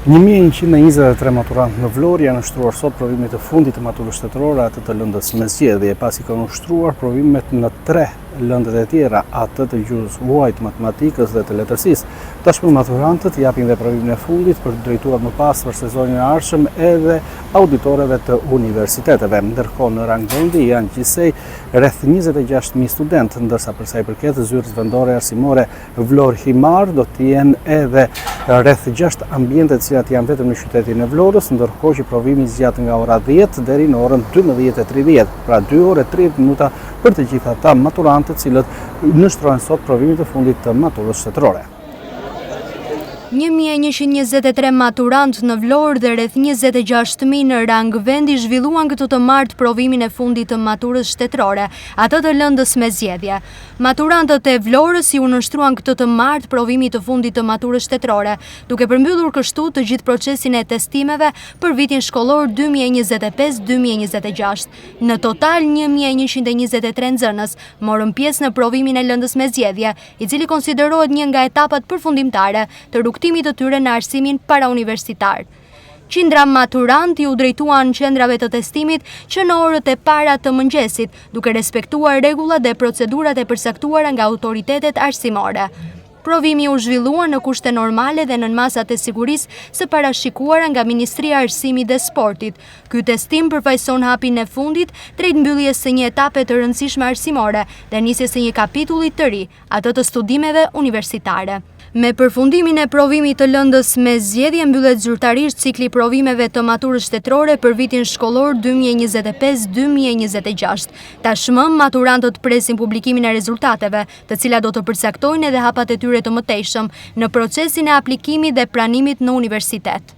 1123 maturantë në Vlorë janë ushtruar sot provimit të fundit të maturës shtetërore atë të lëndës mesdjedhje, pasi kanë ushtruar provimet në 3 lëndet e tjera, atë të gjuhës huajt, matematikës dhe të letërsisë. Tashmë maturantët japin dhe provimin e fundit për të drejtuar më pas për sezonin e ardhshëm edhe auditorëve të universiteteve. Ndërkohë në rang vendi janë gjithsej rreth 26.000 studentë, ndërsa për sa i përket zyrës vendore arsimore Vlorë Himar do të jenë edhe rreth 6 ambiente të cilat janë vetëm në qytetin e Vlorës, ndërkohë që provimi zgjat nga ora 10 deri në orën 12:30, pra 2 orë e 30 minuta për të gjithë ata maturantë të cilët nështrojnë sot provimit të fundit të maturës shtetërore. 1123 maturantë në Vlorë dhe rreth 26.000 në rang vendi zhvilluan këtu të martë provimin e fundit të maturës shtetërore, atë të lëndës mesdjedhje. Maturantët e Vlorës u nështruan këtu të martë provimit të fundit të maturës shtetërore, duke përmbyllur kështu të gjithë procesin e testimeve për vitin shkollor 2025-2026. Në total 1123 nxënës morën pjesë në provimin e lëndës mesdjedhje, i cili konsiderohet një nga etapat përfundimtare të rrugtimit të tyre në arsimin parauniversitar. Qindra maturantë u drejtuan qendrave të testimit që në orët e para të mëngjesit, duke respektuar rregullat dhe procedurat e përcaktuara nga autoritetet arsimore. Provimi u zhvillua në kushte normale dhe në masat e sigurisë së parashikuara nga Ministria e Arsimit dhe Sportit. Ky testim përfaqëson hapin e fundit drejt mbylljes së një etape të rëndësishme arsimore dhe nisjes së një kapitulli të ri, atë të studimeve universitare. Me përfundimin e provimit të lëndës mesdjedhje mbyllet zyrtarisht cikli provimeve të maturës shtetërore për vitin shkollor 2025-2026. Tashmë maturantët presin publikimin e rezultateve, të cilat do të përcaktojnë edhe hapat e tyre të mëtejshëm në procesin e aplikimit dhe pranimit në universitet.